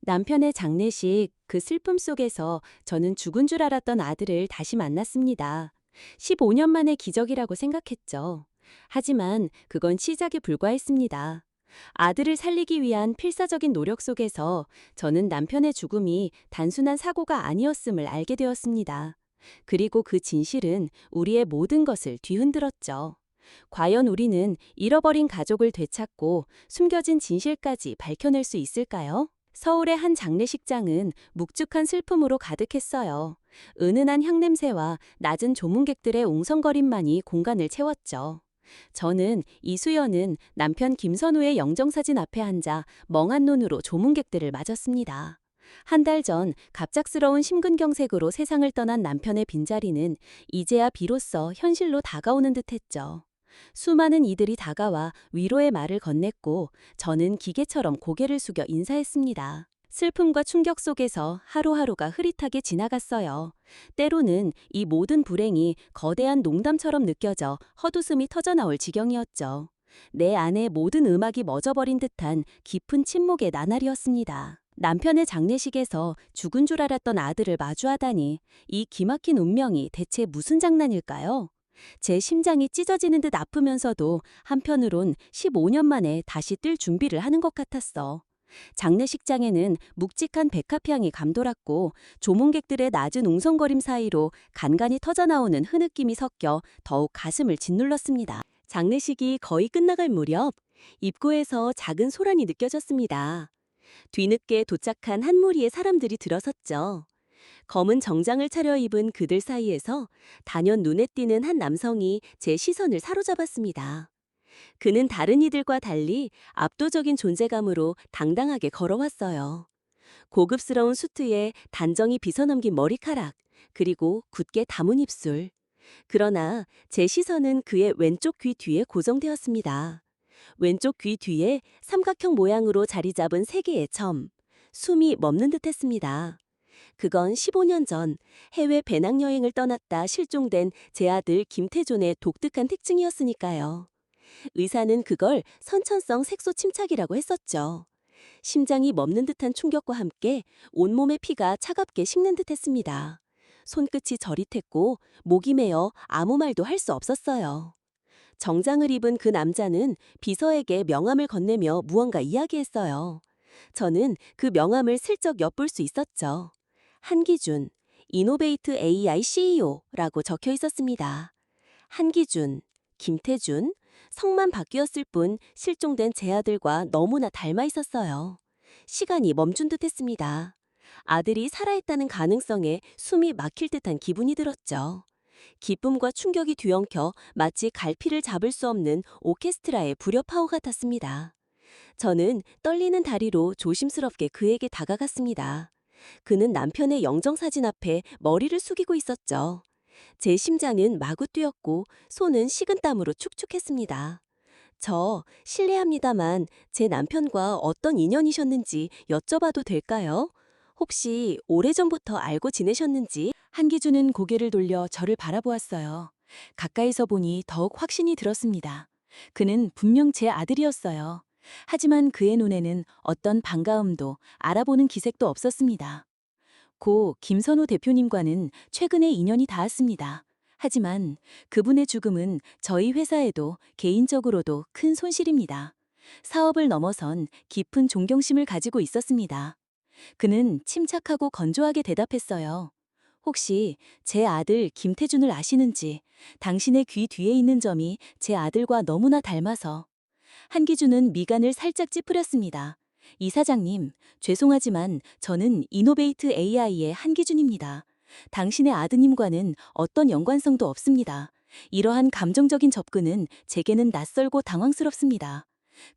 남편의 장례식, 그 슬픔 속에서 저는 죽은 줄 알았던 아들을 다시 만났습니다. 15년 만의 기적이라고 생각했죠. 하지만 그건 시작에 불과했습니다. 아들을 살리기 위한 필사적인 노력 속에서 저는 남편의 죽음이 단순한 사고가 아니었음을 알게 되었습니다. 그리고 그 진실은 우리의 모든 것을 뒤흔들었죠. 과연 우리는 잃어버린 가족을 되찾고 숨겨진 진실까지 밝혀낼 수 있을까요? 서울의 한 장례식장은 묵직한 슬픔으로 가득했어요. 은은한 향냄새와 낮은 조문객들의 웅성거림만이 공간을 채웠죠. 저는 이수연은 남편 김선우의 영정사진 앞에 앉아 멍한 눈으로 조문객들을 맞았습니다. 한 달 전 갑작스러운 심근경색으로 세상을 떠난 남편의 빈자리는 이제야 비로소 현실로 다가오는 듯했죠. 수많은 이들이 다가와 위로의 말을 건넸고 저는 기계처럼 고개를 숙여 인사했습니다. 슬픔과 충격 속에서 하루하루가 흐릿하게 지나갔어요. 때로는 이 모든 불행이 거대한 농담처럼 느껴져 헛웃음이 터져나올 지경이었죠. 내 안의 모든 음악이 멎어버린 듯한 깊은 침묵의 나날이었습니다. 남편의 장례식에서 죽은 줄 알았던 아들을 마주하다니 이 기막힌 운명이 대체 무슨 장난일까요? 제 심장이 찢어지는 듯 아프면서도 한편으론 15년 만에 다시 뛸 준비를 하는 것 같았어. 장례식장에는 묵직한 백합향이 감돌았고 조문객들의 낮은 웅성거림 사이로 간간히 터져나오는 흐느낌이 섞여 더욱 가슴을 짓눌렀습니다. 장례식이 거의 끝나갈 무렵 입구에서 작은 소란이 느껴졌습니다. 뒤늦게 도착한 한 무리의 사람들이 들어섰죠. 검은 정장을 차려입은 그들 사이에서 단연 눈에 띄는 한 남성이 제 시선을 사로잡았습니다. 그는 다른 이들과 달리 압도적인 존재감으로 당당하게 걸어왔어요. 고급스러운 수트에 단정히 빗어넘긴 머리카락, 그리고 굳게 담은 입술. 그러나 제 시선은 그의 왼쪽 귀 뒤에 고정되었습니다. 왼쪽 귀 뒤에 삼각형 모양으로 자리 잡은 세 개의 점. 숨이 멎는 듯했습니다. 그건 15년 전 해외 배낭여행을 떠났다 실종된 제 아들 김태존의 독특한 특징이었으니까요. 의사는 그걸 선천성 색소 침착이라고 했었죠. 심장이 멎는 듯한 충격과 함께 온몸의 피가 차갑게 식는 듯했습니다. 손끝이 저릿했고 목이 메어 아무 말도 할 수 없었어요. 정장을 입은 그 남자는 비서에게 명함을 건네며 무언가 이야기했어요. 저는 그 명함을 슬쩍 엿볼 수 있었죠. 한기준, 이노베이트 AI CEO라고 적혀 있었습니다. 한기준, 김태준, 성만 바뀌었을 뿐 실종된 제 아들과 너무나 닮아 있었어요. 시간이 멈춘 듯했습니다. 아들이 살아있다는 가능성에 숨이 막힐 듯한 기분이 들었죠. 기쁨과 충격이 뒤엉켜 마치 갈피를 잡을 수 없는 오케스트라의 불협화음 같았습니다. 저는 떨리는 다리로 조심스럽게 그에게 다가갔습니다. 그는 남편의 영정사진 앞에 머리를 숙이고 있었죠. 제 심장은 마구 뛰었고 손은 식은땀으로 축축했습니다. 저 실례합니다만 제 남편과 어떤 인연이셨는지 여쭤봐도 될까요? 혹시 오래전부터 알고 지내셨는지? 한기준은 고개를 돌려 저를 바라보았어요. 가까이서 보니 더욱 확신이 들었습니다. 그는 분명 제 아들이었어요. 하지만 그의 눈에는 어떤 반가움도 알아보는 기색도 없었습니다. 고 김선우 대표님과는 최근에 인연이 닿았습니다. 하지만 그분의 죽음은 저희 회사에도 개인적으로도 큰 손실입니다. 사업을 넘어선 깊은 존경심을 가지고 있었습니다. 그는 침착하고 건조하게 대답했어요. 혹시 제 아들 김태준을 아시는지, 당신의 귀 뒤에 있는 점이 제 아들과 너무나 닮아서. 한기준은 미간을 살짝 찌푸렸습니다. 이사장님, 죄송하지만 저는 이노베이트 AI의 한기준입니다. 당신의 아드님과는 어떤 연관성도 없습니다. 이러한 감정적인 접근은 제게는 낯설고 당황스럽습니다.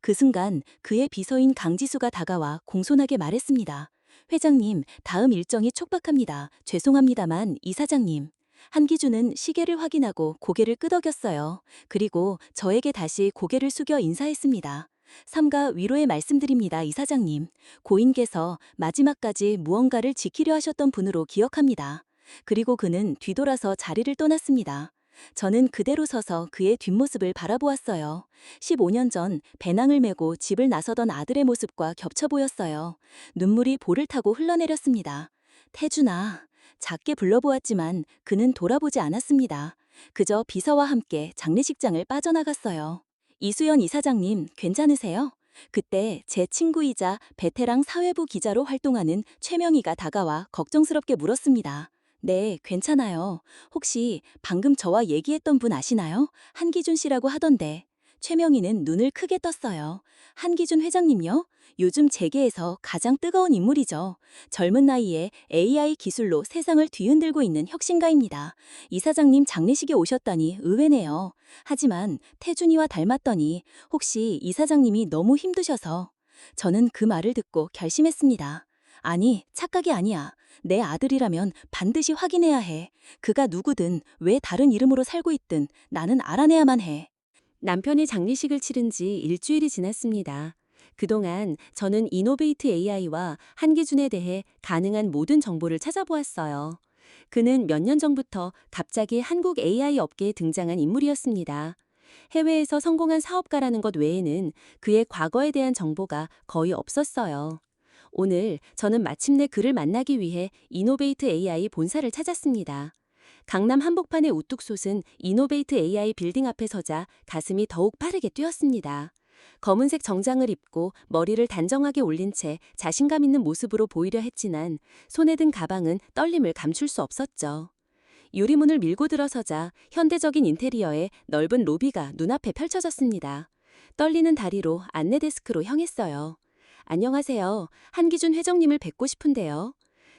그 순간 그의 비서인 강지수가 다가와 공손하게 말했습니다. 회장님, 다음 일정이 촉박합니다. 죄송합니다만 이사장님. 한기준은 시계를 확인하고 고개를 끄덕였어요. 그리고 저에게 다시 고개를 숙여 인사했습니다. 삼가 위로의 말씀드립니다, 이사장님. 고인께서 마지막까지 무언가를 지키려 하셨던 분으로 기억합니다. 그리고 그는 뒤돌아서 자리를 떠났습니다. 저는 그대로 서서 그의 뒷모습을 바라보았어요. 15년 전 배낭을 메고 집을 나서던 아들의 모습과 겹쳐 보였어요. 눈물이 볼을 타고 흘러내렸습니다. 태준아, 작게 불러보았지만 그는 돌아보지 않았습니다. 그저 비서와 함께 장례식장을 빠져나갔어요. 이수연 이사장님, 괜찮으세요? 그때 제 친구이자 베테랑 사회부 기자로 활동하는 최명희가 다가와 걱정스럽게 물었습니다. 네, 괜찮아요. 혹시 방금 저와 얘기했던 분 아시나요? 한기준 씨라고 하던데. 최명희는 눈을 크게 떴어요. 한기준 회장님요? 요즘 재계에서 가장 뜨거운 인물이죠. 젊은 나이에 AI 기술로 세상을 뒤흔들고 있는 혁신가입니다. 이사장님 장례식에 오셨다니 의외네요. 하지만 태준이와 닮았더니 혹시 이사장님이 너무 힘드셔서. 저는 그 말을 듣고 결심했습니다. 아니, 착각이 아니야. 내 아들이라면 반드시 확인해야 해. 그가 누구든 왜 다른 이름으로 살고 있든 나는 알아내야만 해. 남편의 장례식을 치른 지 일주일이 지났습니다. 그동안 저는 이노베이트 AI와 한기준에 대해 가능한 모든 정보를 찾아보았어요. 그는 몇 년 전부터 갑자기 한국 AI 업계에 등장한 인물이었습니다. 해외에서 성공한 사업가라는 것 외에는 그의 과거에 대한 정보가 거의 없었어요. 오늘 저는 마침내 그를 만나기 위해 이노베이트 AI 본사를 찾았습니다. 강남 한복판에 우뚝 솟은 이노베이트 AI 빌딩 앞에 서자 가슴이 더욱 빠르게 뛰었습니다. 검은색 정장을 입고 머리를 단정하게 올린 채 자신감 있는 모습으로 보이려 했지만 손에 든 가방은 떨림을 감출 수 없었죠. 유리문을 밀고 들어서자 현대적인 인테리어의 넓은 로비가 눈앞에 펼쳐졌습니다. 떨리는 다리로 안내 데스크로 향했어요. 안녕하세요. 한기준 회장님을 뵙고 싶은데요.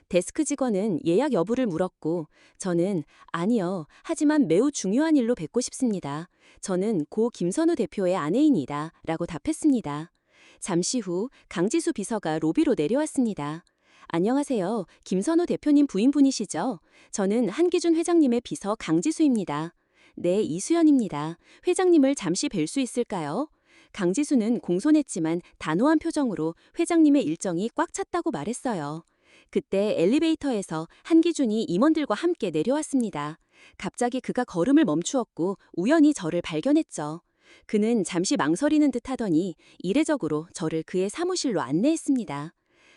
데스크 직원은 예약 여부를 물었고 저는 아니요. 하지만 매우 중요한 일로 뵙고 싶습니다. 저는 고 김선우 대표의 아내이니다. 라고 답했습니다. 잠시 후 강지수 비서가 로비로 내려왔습니다. 안녕하세요. 김선우 대표님 부인분이시죠? 저는 한기준 회장님의 비서 강지수입니다. 네, 이수연입니다. 회장님을 잠시 뵐 수 있을까요? 강지수는 공손했지만 단호한 표정으로 회장님의 일정이 꽉 찼다고 말했어요. 그때 엘리베이터에서 한기준이 임원들과 함께 내려왔습니다. 갑자기 그가 걸음을 멈추었고 우연히 저를 발견했죠. 그는 잠시 망설이는 듯 하더니 이례적으로 저를 그의 사무실로 안내했습니다.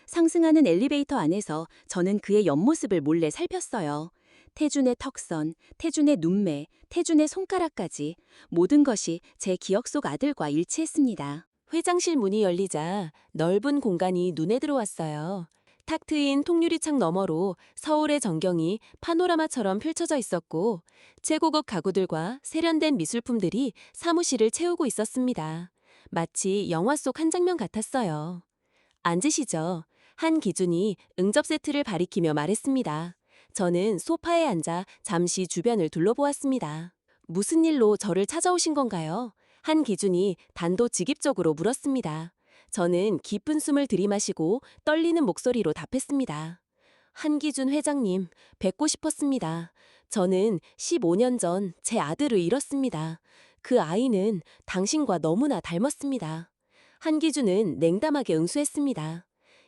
상승하는 엘리베이터 안에서 저는 그의 옆모습을 몰래 살폈어요. 태준의 턱선, 태준의 눈매, 태준의 손가락까지 모든 것이 제 기억 속 아들과 일치했습니다. 회장실 문이 열리자 넓은 공간이 눈에 들어왔어요. 탁 트인 통유리창 너머로 서울의 전경이 파노라마처럼 펼쳐져 있었고 최고급 가구들과 세련된 미술품들이 사무실을 채우고 있었습니다. 마치 영화 속 한 장면 같았어요. 앉으시죠. 한기준이 응접 세트를 가리키며 말했습니다. 저는 소파에 앉아 잠시 주변을 둘러보았습니다. 무슨 일로 저를 찾아오신 건가요? 한기준이 단도직입적으로 물었습니다. 저는 깊은 숨을 들이마시고 떨리는 목소리로 답했습니다. 한기준 회장님, 뵙고 싶었습니다. 저는 15년 전 제 아들을 잃었습니다. 그 아이는 당신과 너무나 닮았습니다. 한기준은 냉담하게 응수했습니다.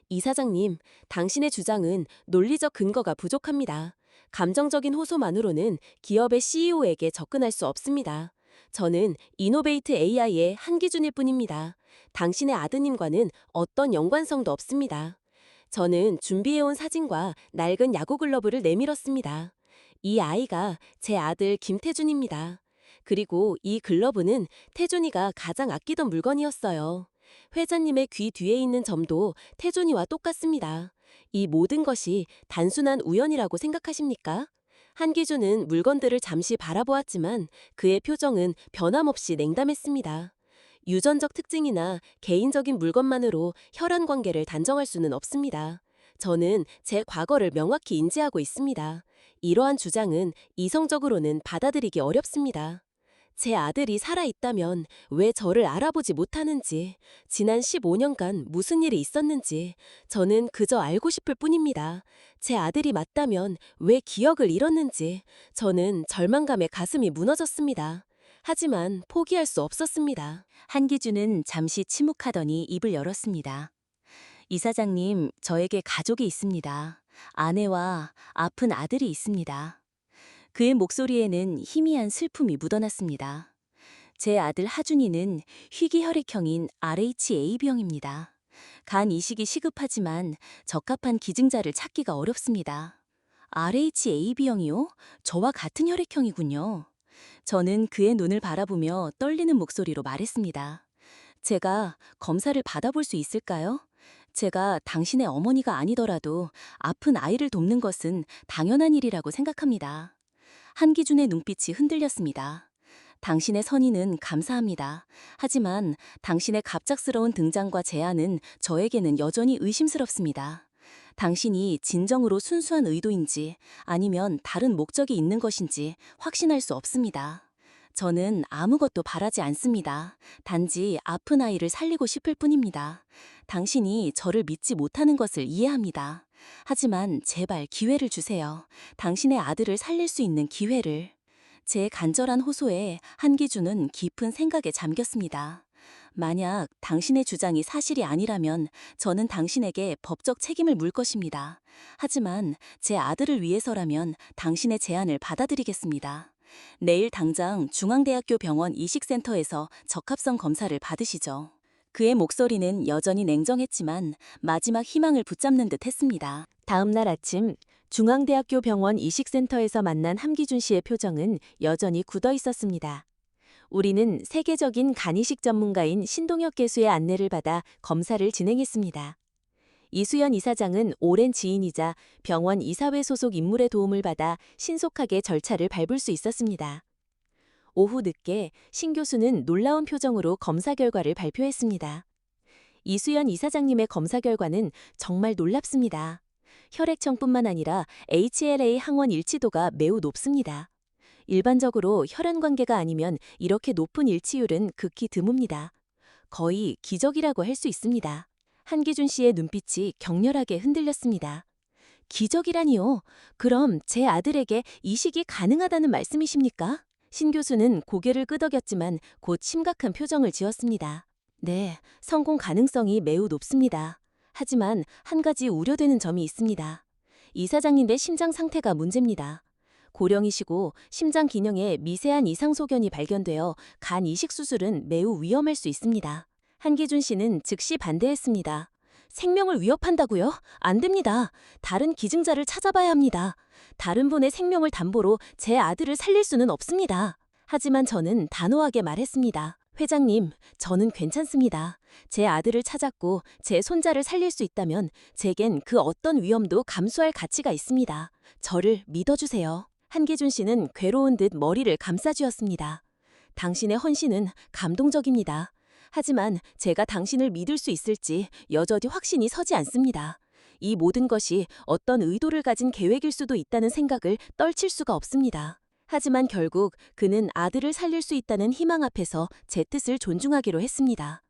이사장님, 당신의 주장은 논리적 근거가 부족합니다. 감정적인 호소만으로는 기업의 CEO에게 접근할 수 없습니다. 저는 이노베이트 AI의 한기준일 뿐입니다. 당신의 아드님과는 어떤 연관성도 없습니다. 저는 준비해온 사진과 낡은 야구 글러브를 내밀었습니다. 이 아이가 제 아들 김태준입니다. 그리고 이 글러브는 태준이가 가장 아끼던 물건이었어요. 회장님의 귀 뒤에 있는 점도 태준이와 똑같습니다. 이 모든 것이 단순한 우연이라고 생각하십니까? 한기준은 물건들을 잠시 바라보았지만 그의 표정은 변함없이 냉담했습니다. 유전적 특징이나 개인적인 물건만으로 혈연 관계를 단정할 수는 없습니다. 저는 제 과거를 명확히 인지하고 있습니다. 이러한 주장은 이성적으로는 받아들이기 어렵습니다. 제 아들이 살아있다면 왜 저를 알아보지 못하는지, 지난 15년간 무슨 일이 있었는지 저는 그저 알고 싶을 뿐입니다. 제 아들이 맞다면 왜 기억을 잃었는지 저는 절망감에 가슴이 무너졌습니다. 하지만 포기할 수 없었습니다. 한기준은 잠시 침묵하더니 입을 열었습니다. 이사장님, 저에게 가족이 있습니다. 아내와 아픈 아들이 있습니다. 그의 목소리에는 희미한 슬픔이 묻어났습니다. 제 아들 하준이는 희귀혈액형인 RHAB형입니다. 간 이식이 시급하지만 적합한 기증자를 찾기가 어렵습니다. RHAB형이요? 저와 같은 혈액형이군요. 저는 그의 눈을 바라보며 떨리는 목소리로 말했습니다. 제가 검사를 받아볼 수 있을까요? 제가 당신의 어머니가 아니더라도 아픈 아이를 돕는 것은 당연한 일이라고 생각합니다. 한기준의 눈빛이 흔들렸습니다. 당신의 선의는 감사합니다. 하지만 당신의 갑작스러운 등장과 제안은 저에게는 여전히 의심스럽습니다. 당신이 진정으로 순수한 의도인지 아니면 다른 목적이 있는 것인지 확신할 수 없습니다. 저는 아무것도 바라지 않습니다. 단지 아픈 아이를 살리고 싶을 뿐입니다. 당신이 저를 믿지 못하는 것을 이해합니다. 하지만 제발 기회를 주세요. 당신의 아들을 살릴 수 있는 기회를. 제 간절한 호소에 한기준은 깊은 생각에 잠겼습니다. 만약 당신의 주장이 사실이 아니라면 저는 당신에게 법적 책임을 물 것입니다. 하지만 제 아들을 위해서라면 당신의 제안을 받아들이겠습니다. 내일 당장 중앙대학교 병원 이식센터에서 적합성 검사를 받으시죠. 그의 목소리는 여전히 냉정했지만 마지막 희망을 붙잡는 듯 했습니다. 다음 날 아침 중앙대학교 병원 이식센터에서 만난 함기준 씨의 표정은 여전히 굳어 있었습니다. 우리는 세계적인 간이식 전문가인 신동혁 교수의 안내를 받아 검사를 진행했습니다. 이수연 이사장은 오랜 지인이자 병원 이사회 소속 인물의 도움을 받아 신속하게 절차를 밟을 수 있었습니다. 오후 늦게 신 교수는 놀라운 표정으로 검사 결과를 발표했습니다. 이수연 이사장님의 검사 결과는 정말 놀랍습니다. 혈액형뿐만 아니라 HLA 항원 일치도가 매우 높습니다. 일반적으로 혈연 관계가 아니면 이렇게 높은 일치율은 극히 드뭅니다. 거의 기적이라고 할 수 있습니다. 한기준 씨의 눈빛이 격렬하게 흔들렸습니다. 기적이라니요? 그럼 제 아들에게 이식이 가능하다는 말씀이십니까? 신 교수는 고개를 끄덕였지만 곧 심각한 표정을 지었습니다. 네, 성공 가능성이 매우 높습니다. 하지만 한 가지 우려되는 점이 있습니다. 이사장님의 심장 상태가 문제입니다. 고령이시고 심장 기능에 미세한 이상 소견이 발견되어 간 이식 수술은 매우 위험할 수 있습니다. 한기준 씨는 즉시 반대했습니다. 생명을 위협한다고요? 안 됩니다. 다른 기증자를 찾아봐야 합니다. 다른 분의 생명을 담보로 제 아들을 살릴 수는 없습니다. 하지만 저는 단호하게 말했습니다. 회장님, 저는 괜찮습니다. 제 아들을 찾았고 제 손자를 살릴 수 있다면 제겐 그 어떤 위험도 감수할 가치가 있습니다. 저를 믿어주세요. 한기준 씨는 괴로운 듯 머리를 감싸쥐었습니다. 당신의 헌신은 감동적입니다. 하지만 제가 당신을 믿을 수 있을지 여전히 확신이 서지 않습니다. 이 모든 것이 어떤 의도를 가진 계획일 수도 있다는 생각을 떨칠 수가 없습니다. 하지만 결국 그는 아들을 살릴 수 있다는 희망 앞에서 제 뜻을 존중하기로 했습니다.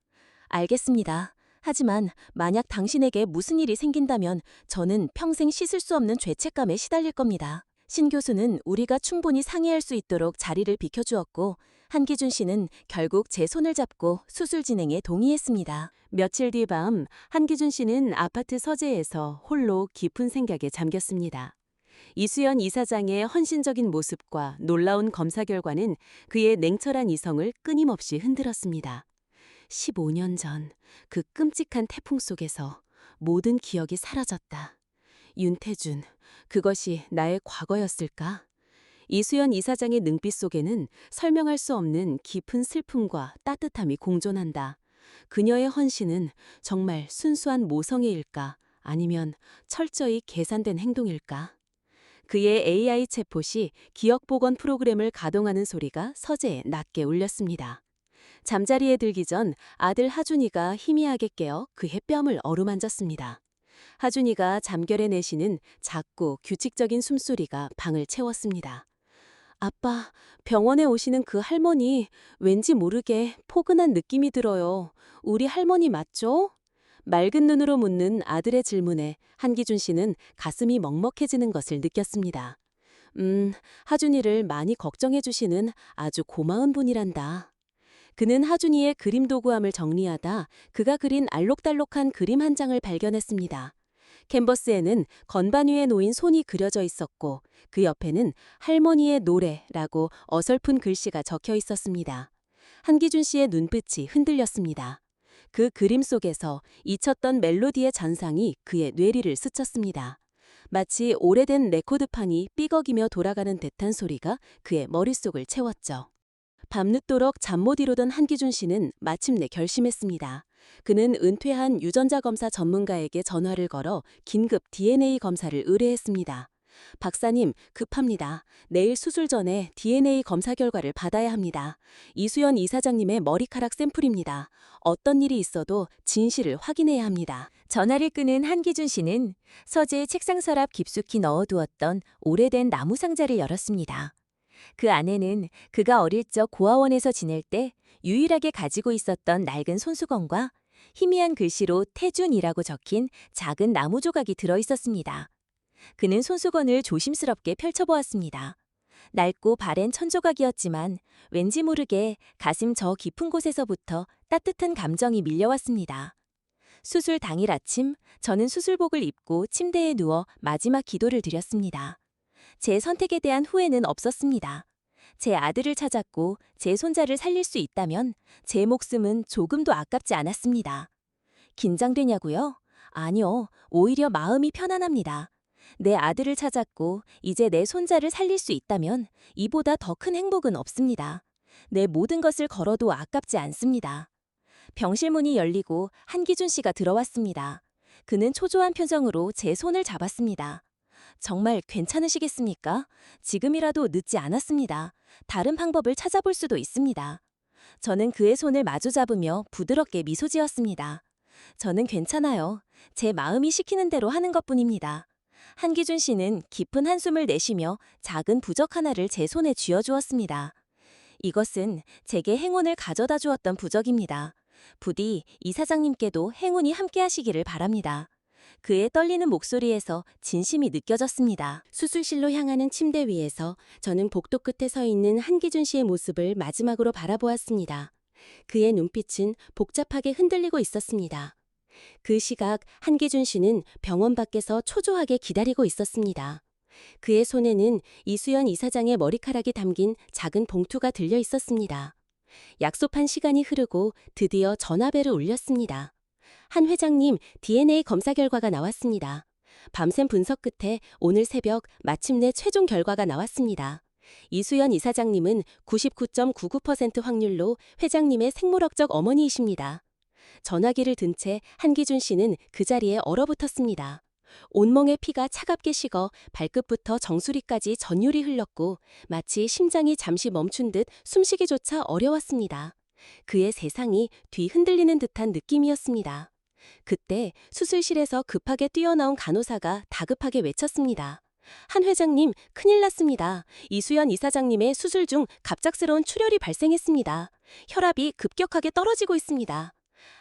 알겠습니다. 하지만 만약 당신에게 무슨 일이 생긴다면 저는 평생 씻을 수 없는 죄책감에 시달릴 겁니다. 신 교수는 우리가 충분히 상의할 수 있도록 자리를 비켜주었고 한기준 씨는 결국 제 손을 잡고 수술 진행에 동의했습니다. 며칠 뒤 밤 한기준 씨는 아파트 서재에서 홀로 깊은 생각에 잠겼습니다. 이수연 이사장의 헌신적인 모습과 놀라운 검사 결과는 그의 냉철한 이성을 끊임없이 흔들었습니다. 15년 전 그 끔찍한 태풍 속에서 모든 기억이 사라졌다. 윤태준, 그것이 나의 과거였을까? 이수연 이사장의 눈빛 속에는 설명할 수 없는 깊은 슬픔과 따뜻함이 공존한다. 그녀의 헌신은 정말 순수한 모성애일까? 아니면 철저히 계산된 행동일까? 그의 AI 챗봇이 기억복원 프로그램을 가동하는 소리가 서재에 낮게 울렸습니다. 잠자리에 들기 전 아들 하준이가 희미하게 깨어 그의 뺨을 어루만졌습니다. 하준이가 잠결에 내쉬는 작고 규칙적인 숨소리가 방을 채웠습니다. 아빠, 병원에 오시는 그 할머니, 왠지 모르게 포근한 느낌이 들어요. 우리 할머니 맞죠? 맑은 눈으로 묻는 아들의 질문에 한기준 씨는 가슴이 먹먹해지는 것을 느꼈습니다. 하준이를 많이 걱정해 주시는 아주 고마운 분이란다. 그는 하준이의 그림 도구함을 정리하다 그가 그린 알록달록한 그림 한 장을 발견했습니다. 캔버스에는 건반 위에 놓인 손이 그려져 있었고 그 옆에는 할머니의 노래라고 어설픈 글씨가 적혀 있었습니다. 한기준 씨의 눈빛이 흔들렸습니다. 그 그림 속에서 잊혔던 멜로디의 잔상이 그의 뇌리를 스쳤습니다. 마치 오래된 레코드판이 삐걱이며 돌아가는 듯한 소리가 그의 머릿속을 채웠죠. 밤늦도록 잠 못 이루던 한기준 씨는 마침내 결심했습니다. 그는 은퇴한 유전자 검사 전문가에게 전화를 걸어 긴급 DNA 검사를 의뢰했습니다. 박사님, 급합니다. 내일 수술 전에 DNA 검사 결과를 받아야 합니다. 이수연 이사장님의 머리카락 샘플입니다. 어떤 일이 있어도 진실을 확인해야 합니다. 전화를 끊은 한기준 씨는 서재의 책상 서랍 깊숙이 넣어두었던 오래된 나무 상자를 열었습니다. 그 안에는 그가 어릴 적 고아원에서 지낼 때 유일하게 가지고 있었던 낡은 손수건과 희미한 글씨로 태준이라고 적힌 작은 나무 조각이 들어 있었습니다. 그는 손수건을 조심스럽게 펼쳐보았습니다. 낡고 바랜 천조각이었지만 왠지 모르게 가슴 저 깊은 곳에서부터 따뜻한 감정이 밀려왔습니다. 수술 당일 아침, 저는 수술복을 입고 침대에 누워 마지막 기도를 드렸습니다. 제 선택에 대한 후회는 없었습니다. 제 아들을 찾았고 제 손자를 살릴 수 있다면 제 목숨은 조금도 아깝지 않았습니다. 긴장되냐고요? 아니요, 오히려 마음이 편안합니다. 내 아들을 찾았고 이제 내 손자를 살릴 수 있다면 이보다 더 큰 행복은 없습니다. 내 모든 것을 걸어도 아깝지 않습니다. 병실 문이 열리고 한기준 씨가 들어왔습니다. 그는 초조한 표정으로 제 손을 잡았습니다. 정말 괜찮으시겠습니까? 지금이라도 늦지 않았습니다. 다른 방법을 찾아볼 수도 있습니다. 저는 그의 손을 마주 잡으며 부드럽게 미소 지었습니다. 저는 괜찮아요. 제 마음이 시키는 대로 하는 것뿐입니다. 한기준 씨는 깊은 한숨을 내쉬며 작은 부적 하나를 제 손에 쥐어주었습니다. 이것은 제게 행운을 가져다 주었던 부적입니다. 부디 이사장님께도 행운이 함께하시기를 바랍니다. 그의 떨리는 목소리에서 진심이 느껴졌습니다. 수술실로 향하는 침대 위에서 저는 복도 끝에 서 있는 한기준 씨의 모습을 마지막으로 바라보았습니다. 그의 눈빛은 복잡하게 흔들리고 있었습니다. 그 시각 한기준 씨는 병원 밖에서 초조하게 기다리고 있었습니다. 그의 손에는 이수연 이사장의 머리카락이 담긴 작은 봉투가 들려 있었습니다. 약속한 시간이 흐르고 드디어 전화벨을 울렸습니다. 한 회장님, DNA 검사 결과가 나왔습니다. 밤샘 분석 끝에 오늘 새벽 마침내 최종 결과가 나왔습니다. 이수연 이사장님은 99.99% 확률로 회장님의 생물학적 어머니이십니다. 전화기를 든 채 한기준 씨는 그 자리에 얼어붙었습니다. 온몸의 피가 차갑게 식어 발끝부터 정수리까지 전율이 흘렀고 마치 심장이 잠시 멈춘 듯 숨쉬기조차 어려웠습니다. 그의 세상이 뒤흔들리는 듯한 느낌이었습니다. 그때 수술실에서 급하게 뛰어나온 간호사가 다급하게 외쳤습니다. 한 회장님, 큰일 났습니다. 이수연 이사장님의 수술 중 갑작스러운 출혈이 발생했습니다. 혈압이 급격하게 떨어지고 있습니다.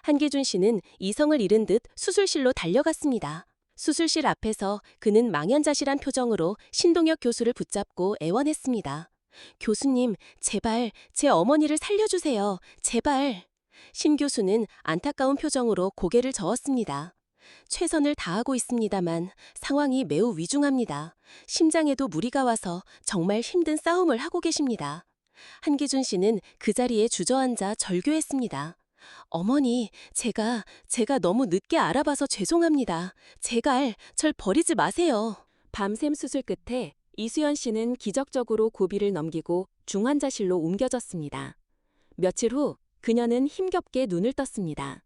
한기준 씨는 이성을 잃은 듯 수술실로 달려갔습니다. 수술실 앞에서 그는 망연자실한 표정으로 신동엽 교수를 붙잡고 애원했습니다. 교수님, 제발 제 어머니를 살려주세요. 제발. 신 교수는 안타까운 표정으로 고개를 저었습니다. 최선을 다하고 있습니다만 상황이 매우 위중합니다. 심장에도 무리가 와서 정말 힘든 싸움을 하고 계십니다. 한기준 씨는 그 자리에 주저앉아 절규했습니다. 어머니, 제가 너무 늦게 알아봐서 죄송합니다. 제발 절 버리지 마세요. 밤샘 수술 끝에 이수연 씨는 기적적으로 고비를 넘기고 중환자실로 옮겨졌습니다. 며칠 후 그녀는 힘겹게 눈을 떴습니다.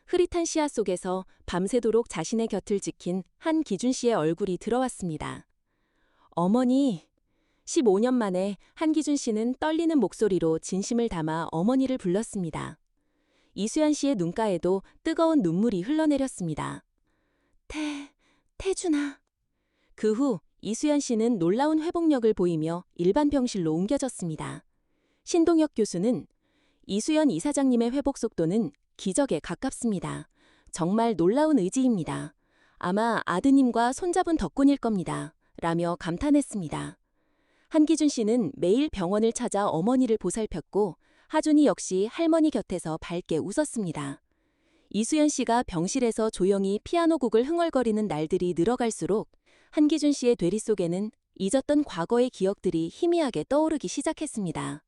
흐릿한 시야 속에서 밤새도록 자신의 곁을 지킨 한기준 씨의 얼굴이 들어왔습니다. 어머니. 15년 만에 한기준 씨는 떨리는 목소리로 진심을 담아 어머니를 불렀습니다. 이수연 씨의 눈가에도 뜨거운 눈물이 흘러내렸습니다. 태준아. 그 후 이수연 씨는 놀라운 회복력을 보이며 일반 병실로 옮겨졌습니다. 신동엽 교수는 이수연 이사장님의 회복 속도는 기적에 가깝습니다. 정말 놀라운 의지입니다. 아마 아드님과 손잡은 덕분일 겁니다. 라며 감탄했습니다. 한기준 씨는 매일 병원을 찾아 어머니를 보살폈고 하준이 역시 할머니 곁에서 밝게 웃었습니다. 이수연 씨가 병실에서 조용히 피아노 곡을 흥얼거리는 날들이 늘어갈수록 한기준 씨의 되리 속에는 잊었던 과거의 기억들이 희미하게 떠오르기 시작했습니다.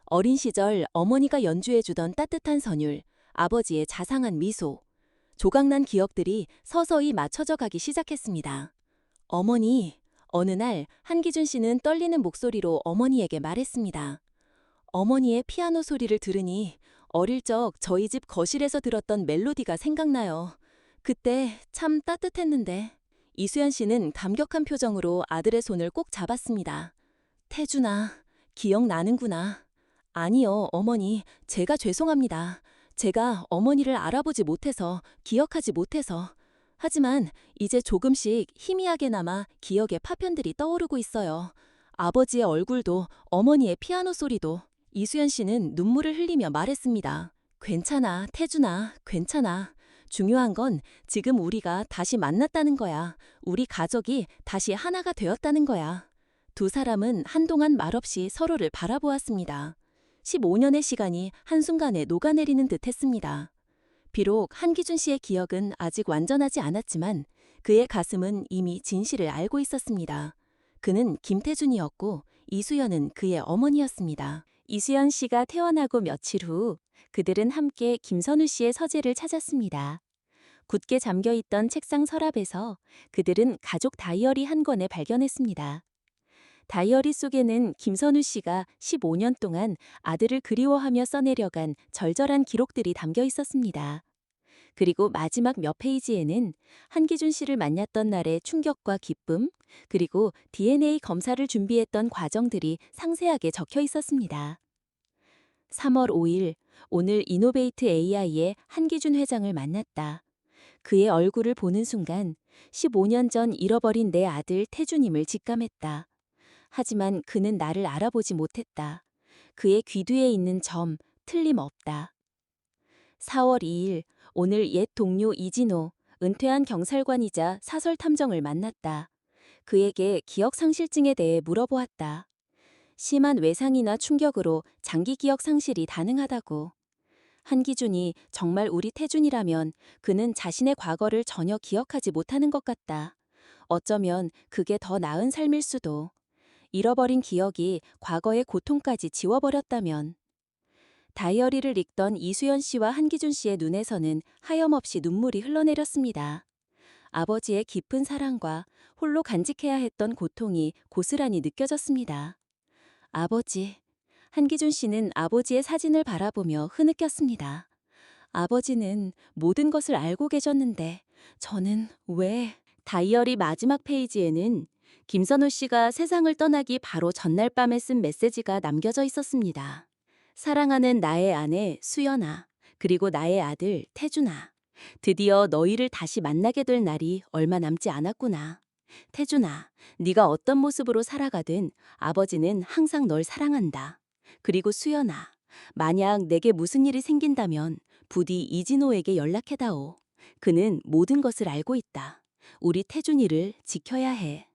어린 시절 어머니가 연주해주던 따뜻한 선율, 아버지의 자상한 미소, 조각난 기억들이 서서히 맞춰져 가기 시작했습니다. 어머니, 어느 날 한기준 씨는 떨리는 목소리로 어머니에게 말했습니다. 어머니의 피아노 소리를 들으니 어릴 적 저희 집 거실에서 들었던 멜로디가 생각나요. 그때 참 따뜻했는데. 이수연 씨는 감격한 표정으로 아들의 손을 꼭 잡았습니다. 태준아, 기억나는구나. 아니요, 어머니, 제가 죄송합니다. 제가 어머니를 알아보지 못해서, 기억하지 못해서. 하지만 이제 조금씩 희미하게나마 기억의 파편들이 떠오르고 있어요. 아버지의 얼굴도 어머니의 피아노 소리도. 이수연 씨는 눈물을 흘리며 말했습니다. 괜찮아, 태준아, 괜찮아. 중요한 건 지금 우리가 다시 만났다는 거야. 우리 가족이 다시 하나가 되었다는 거야. 두 사람은 한동안 말없이 서로를 바라보았습니다. 15년의 시간이 한순간에 녹아내리는 듯 했습니다. 비록 한기준 씨의 기억은 아직 완전하지 않았지만 그의 가슴은 이미 진실을 알고 있었습니다. 그는 김태준이었고 이수연은 그의 어머니였습니다. 이수연 씨가 퇴원하고 며칠 후 그들은 함께 김선우 씨의 서재를 찾았습니다. 굳게 잠겨있던 책상 서랍에서 그들은 가족 다이어리 한 권을 발견했습니다. 다이어리 속에는 김선우 씨가 15년 동안 아들을 그리워하며 써내려간 절절한 기록들이 담겨 있었습니다. 그리고 마지막 몇 페이지에는 한기준 씨를 만났던 날의 충격과 기쁨, 그리고 DNA 검사를 준비했던 과정들이 상세하게 적혀 있었습니다. 3월 5일, 오늘 이노베이트 AI의 한기준 회장을 만났다. 그의 얼굴을 보는 순간 15년 전 잃어버린 내 아들 태준임을 직감했다. 하지만 그는 나를 알아보지 못했다. 그의 귀 뒤에 있는 점, 틀림없다. 4월 2일, 오늘 옛 동료 이진호, 은퇴한 경찰관이자 사설 탐정을 만났다. 그에게 기억상실증에 대해 물어보았다. 심한 외상이나 충격으로 장기 기억 상실이 가능하다고. 한기준이 정말 우리 태준이라면 그는 자신의 과거를 전혀 기억하지 못하는 것 같다. 어쩌면 그게 더 나은 삶일 수도. 잃어버린 기억이 과거의 고통까지 지워버렸다면. 다이어리를 읽던 이수연 씨와 한기준 씨의 눈에서는 하염없이 눈물이 흘러내렸습니다. 아버지의 깊은 사랑과 홀로 간직해야 했던 고통이 고스란히 느껴졌습니다. 아버지. 한기준 씨는 아버지의 사진을 바라보며 흐느꼈습니다. 아버지는 모든 것을 알고 계셨는데 저는 왜... 다이어리 마지막 페이지에는 김선우 씨가 세상을 떠나기 바로 전날 밤에 쓴 메시지가 남겨져 있었습니다. 사랑하는 나의 아내 수연아, 그리고 나의 아들 태준아. 드디어 너희를 다시 만나게 될 날이 얼마 남지 않았구나. 태준아, 네가 어떤 모습으로 살아가든 아버지는 항상 널 사랑한다. 그리고 수연아, 만약 내게 무슨 일이 생긴다면 부디 이진호에게 연락해다오. 그는 모든 것을 알고 있다. 우리 태준이를 지켜야 해.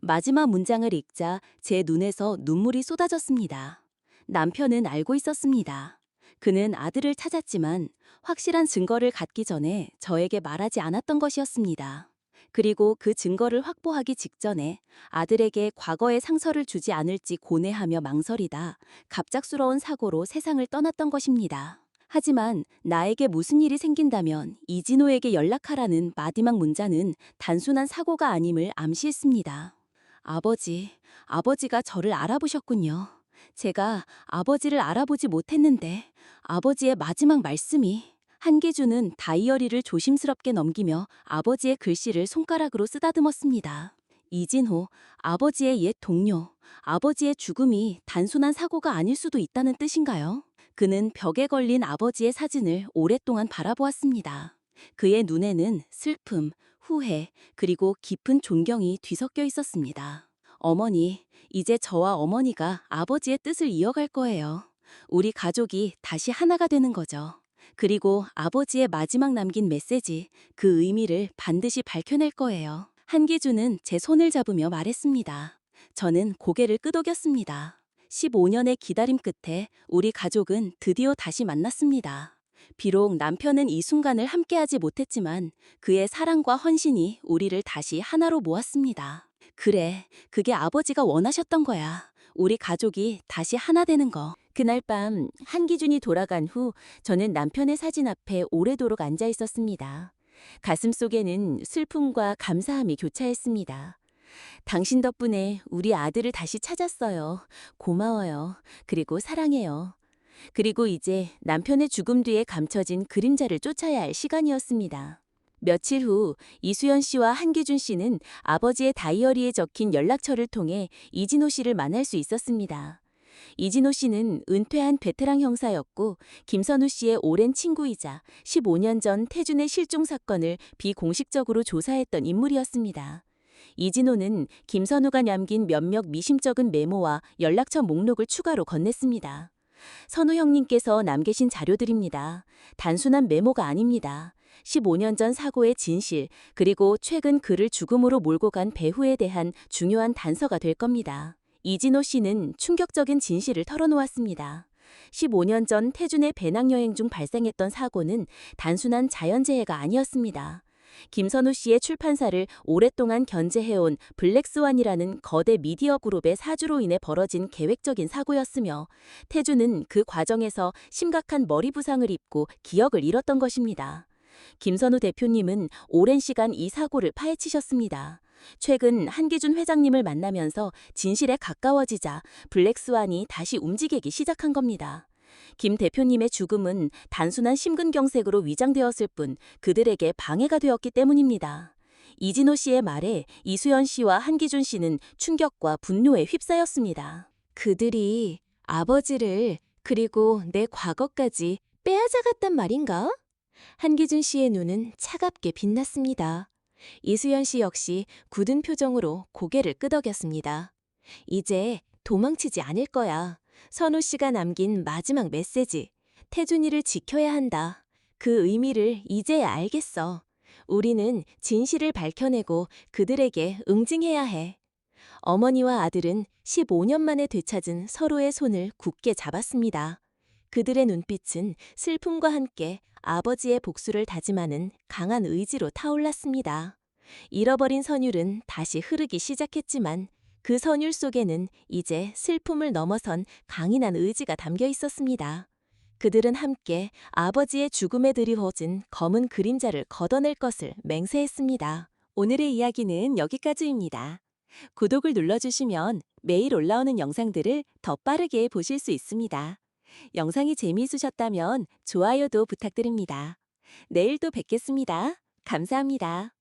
마지막 문장을 읽자 제 눈에서 눈물이 쏟아졌습니다. 남편은 알고 있었습니다. 그는 아들을 찾았지만 확실한 증거를 갖기 전에 저에게 말하지 않았던 것이었습니다. 그리고 그 증거를 확보하기 직전에 아들에게 과거의 상처를 주지 않을지 고뇌하며 망설이다 갑작스러운 사고로 세상을 떠났던 것입니다. 하지만 나에게 무슨 일이 생긴다면 이진호에게 연락하라는 마지막 문자는 단순한 사고가 아님을 암시했습니다. 아버지가 저를 알아보셨군요. 제가 아버지를 알아보지 못했는데 아버지의 마지막 말씀이... 한기준은 다이어리를 조심스럽게 넘기며 아버지의 글씨를 손가락으로 쓰다듬었습니다. 이진호, 아버지의 옛 동료, 아버지의 죽음이 단순한 사고가 아닐 수도 있다는 뜻인가요? 그는 벽에 걸린 아버지의 사진을 오랫동안 바라보았습니다. 그의 눈에는 슬픔, 후회, 그리고 깊은 존경이 뒤섞여 있었습니다. 어머니, 이제 저와 어머니가 아버지의 뜻을 이어갈 거예요. 우리 가족이 다시 하나가 되는 거죠. 그리고 아버지의 마지막 남긴 메시지, 그 의미를 반드시 밝혀낼 거예요. 한기준은 제 손을 잡으며 말했습니다. 저는 고개를 끄덕였습니다. 15년의 기다림 끝에 우리 가족은 드디어 다시 만났습니다. 비록 남편은 이 순간을 함께하지 못했지만 그의 사랑과 헌신이 우리를 다시 하나로 모았습니다. 그래, 그게 아버지가 원하셨던 거야. 우리 가족이 다시 하나 되는 거. 그날 밤 한기준이 돌아간 후 저는 남편의 사진 앞에 오래도록 앉아 있었습니다. 가슴속에는 슬픔과 감사함이 교차했습니다. 당신 덕분에 우리 아들을 다시 찾았어요. 고마워요. 그리고 사랑해요. 그리고 이제 남편의 죽음 뒤에 감춰진 그림자를 쫓아야 할 시간이었습니다. 며칠 후 이수연 씨와 한기준 씨는 아버지의 다이어리에 적힌 연락처를 통해 이진호 씨를 만날 수 있었습니다. 이진호 씨는 은퇴한 베테랑 형사였고 김선우 씨의 오랜 친구이자 15년 전 태준의 실종 사건을 비공식적으로 조사했던 인물이었습니다. 이진호는 김선우가 남긴 몇몇 미심쩍은 메모와 연락처 목록을 추가로 건넸습니다. 선우 형님께서 남기신 자료들입니다. 단순한 메모가 아닙니다. 15년 전 사고의 진실, 그리고 최근 그를 죽음으로 몰고 간 배후에 대한 중요한 단서가 될 겁니다. 이진호 씨는 충격적인 진실을 털어놓았습니다. 15년 전 태준의 배낭여행 중 발생했던 사고는 단순한 자연재해가 아니었습니다. 김선우 씨의 출판사를 오랫동안 견제해온 블랙스완이라는 거대 미디어 그룹의 사주로 인해 벌어진 계획적인 사고였으며 태준은 그 과정에서 심각한 머리 부상을 입고 기억을 잃었던 것입니다. 김선우 대표님은 오랜 시간 이 사고를 파헤치셨습니다. 최근 한기준 회장님을 만나면서 진실에 가까워지자 블랙스완이 다시 움직이기 시작한 겁니다. 김 대표님의 죽음은 단순한 심근경색으로 위장되었을 뿐 그들에게 방해가 되었기 때문입니다. 이진호 씨의 말에 이수연 씨와 한기준 씨는 충격과 분노에 휩싸였습니다. 그들이 아버지를 그리고 내 과거까지 빼앗아갔단 말인가? 한기준 씨의 눈은 차갑게 빛났습니다. 이수연 씨 역시 굳은 표정으로 고개를 끄덕였습니다. 이제 도망치지 않을 거야. 선우 씨가 남긴 마지막 메시지. 태준이를 지켜야 한다. 그 의미를 이제야 알겠어. 우리는 진실을 밝혀내고 그들에게 응징해야 해. 어머니와 아들은 15년 만에 되찾은 서로의 손을 굳게 잡았습니다. 그들의 눈빛은 슬픔과 함께 아버지의 복수를 다짐하는 강한 의지로 타올랐습니다. 잃어버린 선율은 다시 흐르기 시작했지만 그 선율 속에는 이제 슬픔을 넘어선 강인한 의지가 담겨 있었습니다. 그들은 함께 아버지의 죽음에 드리워진 검은 그림자를 걷어낼 것을 맹세했습니다. 오늘의 이야기는 여기까지입니다. 구독을 눌러주시면 매일 올라오는 영상들을 더 빠르게 보실 수 있습니다. 영상이 재미있으셨다면 좋아요도 부탁드립니다. 내일 또 뵙겠습니다. 감사합니다.